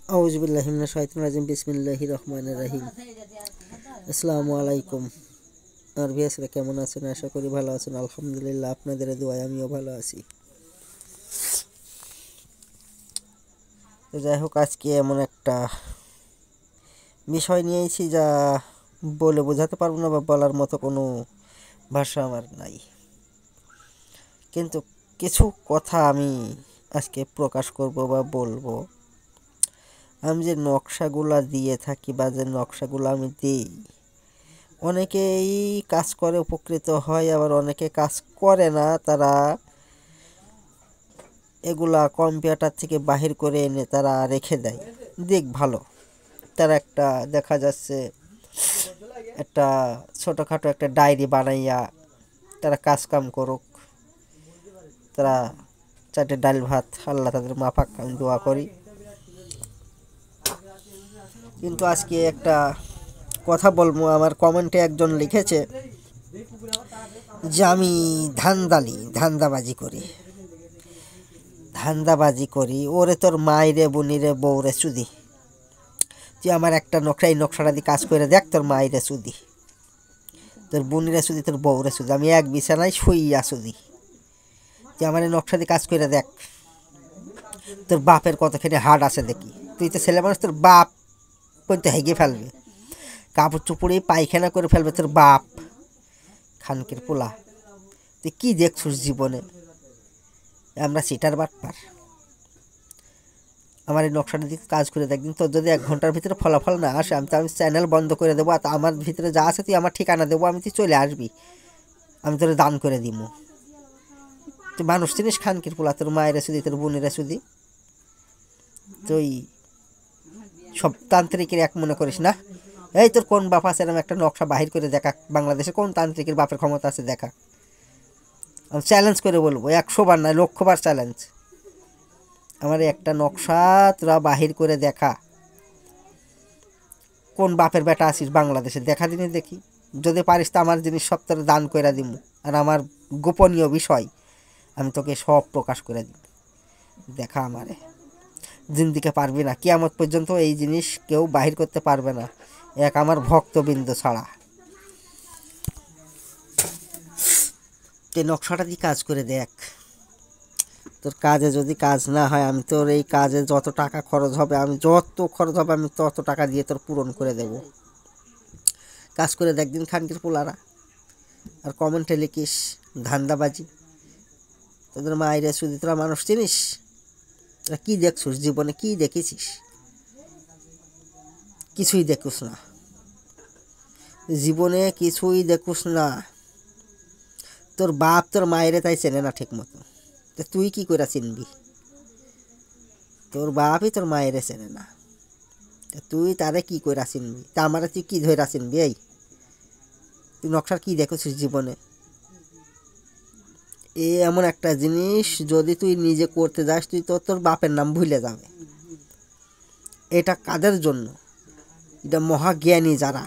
আউযুবিল্লাহি মিনাশ শাইতানির রাজিম বিসমিল্লাহির রহমানির রহিম। আসসালামু আলাইকুম। আর ভিউয়ার্সরা কেমন আছেন? আশা করি ভালো আছেন। আলহামদুলিল্লাহ, আপনাদের দোয়ায় আমিও ভালো আছি। তো যাই হোক, আজকে এমন একটা বিষয় নিয়েছি যা বলে বোঝাতে পারবো না, বা বলার মতো কোনো ভাষা আমার নাই, কিন্তু কিছু কথা আমি আজকে প্রকাশ করব বা বলবো। আমি যে নকশাগুলা দিয়ে থাকি বা যে নকশাগুলো আমি দিই, অনেকেই কাজ করে উপকৃত হয়, আবার অনেকে কাজ করে না। তারা এগুলা কম্পিউটার থেকে বাহির করে এনে তারা রেখে দেয়। দিক ভালো, তারা একটা দেখা যাচ্ছে একটা ছোটোখাটো একটা ডায়েরি বানাইয়া তারা কাজ কাম করুক। তারা চারটে ডাল ভাত, আল্লাহ তাদের মাফাক, আমি দোয়া করি। কিন্তু আজকে একটা কথা বলবো। আমার কমেন্টে একজন লিখেছে যে আমি ধান্দাবাজি করি। ওরে তোর মাইরে বুনিরে বউরে চুদি, তুই আমার একটা নকশা, এই নকশাটা দিয়ে কাজ করে দেখ, তোর মাইরে চুদি, তোর বুনিরে চুদি, তোর বউরে চুদি, আমি এক বিছানায় শুইয়া চুদি, তুই আমার এই নকশা দিয়ে কাজ করে দেখ, তোর বাপের কতখানি হাড় আছে দেখি। তুই তো ছেলে মানুষ, তোর বাপ পর্যন্ত হেগে ফেলবে, কাপড় চুপড়ে পায়খানা করে ফেলবে তোর বাপ, খানকির পোলা। তুই কি দেখছিস জীবনে? আমরা সিটার বাটপার। আমার এই নকশাটা দিকে কাজ করে দেখ, তোর যদি 1 ঘন্টার ভিতরে ফলাফল না আসে, আমি চ্যানেল বন্ধ করে দেবো। আর আমার ভিতরে যা আছে তুই আমার ঠিকানা দেবো, তুই চলে আসবি, আমি তোর দান করে দিব। তুই মানুষ চিনিস? খানকির পোলা, তোর মায়ের সুদি, তোর বোনের সুদি। তুই সব তান্ত্রিকের এক মনে করিস না? এই তোর কোন বাপ আছে এরকম একটা নকশা বাহির করে দেখা? বাংলাদেশে কোন তান্ত্রিকের বাপের ক্ষমতা আছে দেখা? আমি চ্যালেঞ্জ করে বলবো, 100 বার না 1,00,000 বার চ্যালেঞ্জ। আমার একটা নকশা তোরা বাহির করে দেখা। কোন বাপের বেটা আছিস বাংলাদেশে? দেখা দিনই দেখি। যদি পারিস তো আমার জিনিস সব তোর দান করে দিব, আর আমার গোপনীয় বিষয় আমি তোকে সব প্রকাশ করে দিব। দেখা আমারে, জিন্দিকে পারবি না, কিয়ামত পর্যন্ত এই জিনিস কেউ বাহির করতে পারবে না, এক আমার ভক্তবৃন্দ ছাড়া। তুই নকশাটা দিয়ে কাজ করে দেখ। তোর কাজে যদি কাজ না হয়, আমি তোর এই কাজে যত টাকা খরচ হবে, আমি তত টাকা দিয়ে তোর পূরণ করে দেব। কাজ করে দেখ দিন, খানকির পোলারা। আর কমেন্টে লিখিস ধান্দাবাজি, তোদের মায়েরা শুধু। তোরা মানুষ চিনিস? তোরা কী দেখছিস জীবনে? কী দেখেছিস? কিছুই দেখুস না জীবনে, কিছুই দেখুস না। তোর বাপ তোর মায়েরে তাই চেনে না ঠিক মতো, তো তুই কি করে চিনবি? তোর বাপই তোর মায়েরে চেনে না, তুই তারে কি করে চিনবি? তা আমারে তুই কি ধরে চিনবি? এই তুই নকশার কি দেখেছিস জীবনে? এ এমন একটা জিনিস, যদি তুই নিজে করতে যাস, তুই তোর বাপের নাম ভুলে যাবে। এটা কাদের জন্য? এটা মহাজ্ঞানী যারা,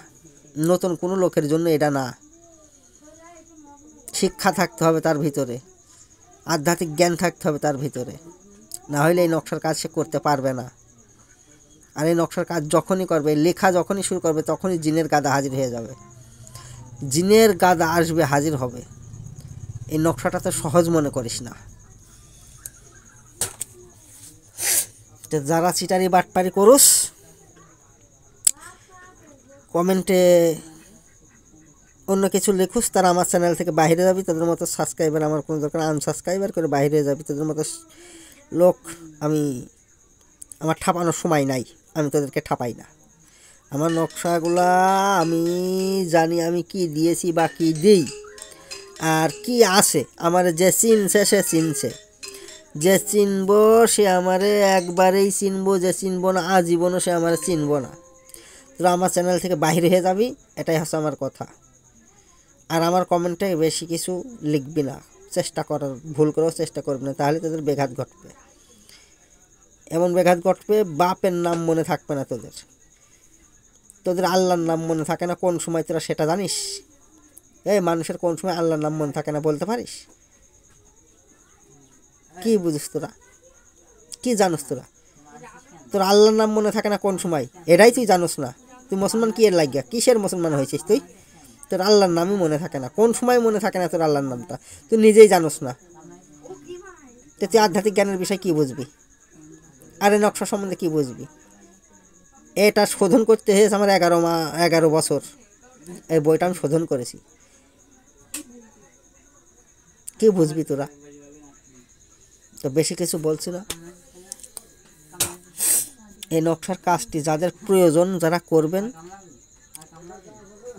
নতুন কোনো লোকের জন্য এটা না। শিক্ষা থাকতে হবে তার ভিতরে, আধ্যাত্মিক জ্ঞান থাকতে হবে তার ভিতরে, না হলে এই নকশার কাজ সে করতে পারবে না। আর এই নকশার কাজ যখনই করবে, লেখা যখনই শুরু করবে, তখনই জিনের গাদা হাজির হয়ে যাবে। জিনের গাদা আসবে, হাজির হবে। এই নকশাটা তো সহজ মনে করিস না। তো যারা চিটারি বাটপারি করুস, কমেন্টে অন্য কিছু লেখুস, তারা আমার চ্যানেল থেকে বাইরে যাবি। তাদের মতো সাবস্ক্রাইবার আমার কোনো দরকার, আনসাবস্ক্রাইবার করে বাইরে যাবি। তাদের মতো লোক আমার ঠাপানোর সময় নাই, আমি তাদেরকে ঠাপাই না। আমার নকশাগুলা আমি জানি আমি কি দিয়েছি বা কি দিই, আর কি আছে। আমার যে চিনছে সে চিনছে, যে চিনব সে আমারে একবারেই চিনবো, যে চিনব না আজীবনও সে আমারে চিনব না। তোরা আমার চ্যানেল থেকে বাইরে হয়ে যাবি, এটাই হচ্ছে আমার কথা। আর আমার কমেন্টে বেশি কিছু লিখবি না, চেষ্টা করার, ভুল করার চেষ্টা করবি না, তাহলে তোদের ব্যাঘাত ঘটবে। এমন ব্যাঘাত ঘটবে, বাপের নাম মনে থাকবে না তোদের আল্লাহর নাম মনে থাকে না কোন সময়, তোরা সেটা জানিস? এই মানুষের কোন সময় আল্লাহর নাম মনে থাকে না বলতে পারিস? কি বুঝিস তোরা? কি জানিস তোরা? তোর আল্লাহর নাম মনে থাকে না কোন সময়, এটাই তুই জানোস না। তুই মুসলমান কি এর লাগিয়া, কিসের মুসলমান হয়েছিস তুই? তোর আল্লাহর নামই মনে থাকে না, কোন সময় মনে থাকে না তোর আল্লাহর নামটা, তুই নিজেই জানোস না। তো তুই আধ্যাত্মিক জ্ঞানের বিষয় কী বুঝবি, আর এই নকশা সম্বন্ধে কী বুঝবি? এটা শোধন করতে হয়েছে আমার 11 বছর। এই বইটা আমি শোধন করেছি। কি বুঝবি তোরা? তো বেশি কিছু বলছি না। এই নকশার কাজটি যাদের প্রয়োজন, যারা করবেন,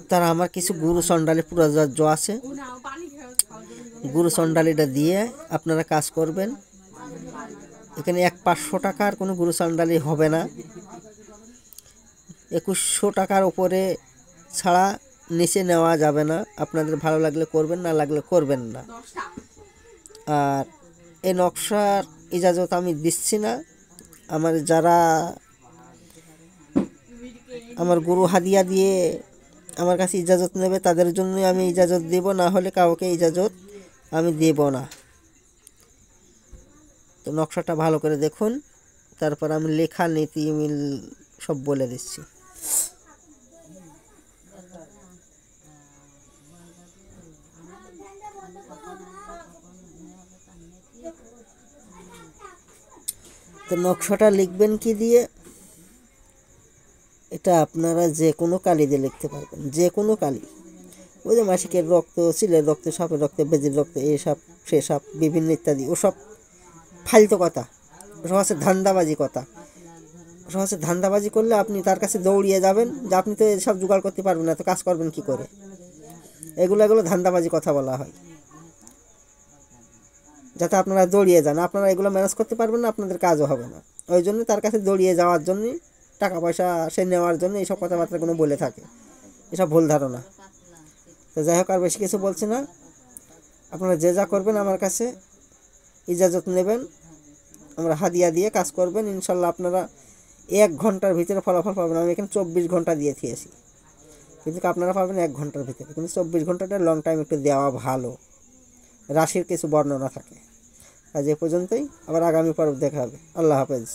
তারা আমার কিছু গুরু চণ্ডালী প্রযোজ্য আছে, গুরু চণ্ডালীটা দিয়ে আপনারা কাজ করবেন। এখানে 500 টাকার কোনো গুরু চণ্ডালী হবে না। 2100 টাকার উপরে ছাড়া নিচে নেওয়া যাবে না। আপনাদের ভালো লাগলে করবেন, না লাগলে করবেন না। আর এই নকশার ইজাজত আমি দিচ্ছি না। আমার যারা আমার গুরু হাদিয়া দিয়ে আমার কাছে ইজাজত নেবে তাদের জন্যই আমি ইজাজত দেব, না হলে কাউকে ইজাজত আমি দেব না। তো নকশাটা ভালো করে দেখুন, তারপর আমি লেখা নীতি মিল সব বলে দিচ্ছি। তো নকশাটা লিখবেন কি দিয়ে? এটা আপনারা যে কোনো কালি দিয়ে লিখতে পারবেন, যে কোনো কালি। ওই যে মাসিকের রক্ত, চিলের রক্ত, সাপের রক্ত, বেজির রক্ত, এই সাপ সে সাপ বিভিন্ন ইত্যাদি, ওসব ফালতু কথা, ওসব হচ্ছে ধান্দাবাজি কথা। ওসব হচ্ছে ধান্দাবাজি করলে আপনি তার কাছে দৌড়িয়ে যাবেন যে আপনি তো এসব জোগাড় করতে পারবেন না, তো কাজ করবেন কি করে? এগুলো ধান্দাবাজি কথা বলা হয়, যাতে আপনারা দৌড়িয়ে যান। আপনারা এগুলো ম্যানেজ করতে পারবেন না, আপনাদের কাজও হবে না। ওই জন্য তার কাছে দৌড়িয়ে যাওয়ার জন্যই, টাকা পয়সা সে নেওয়ার জন্য এইসব কথাবার্তাগুলো বলে থাকে। এসব ভুল ধারণা। তো যাই হোক, আর বেশি কিছু বলছি না। আপনারা যে যা করবেন আমার কাছে ইজাজত নেবেন, আমরা হাদিয়া দিয়ে কাজ করবেন। ইনশাল্লাহ আপনারা 1 ঘন্টার ভিতরে ফলাফল পাবেন। আমি এখানে 24 ঘন্টা দিয়ে দিয়েছি, কিন্তু আপনারা পাবেন 1 ঘন্টার ভিতরে। কিন্তু 24 ঘন্টাটা লং টাইম একটু দেওয়া ভালো, রাশির কিছু বর্ণনা থাকে। আজ এ পর্যন্তই, আবার আগামী পর্ব দেখা হবে। আল্লাহ হাফেজ।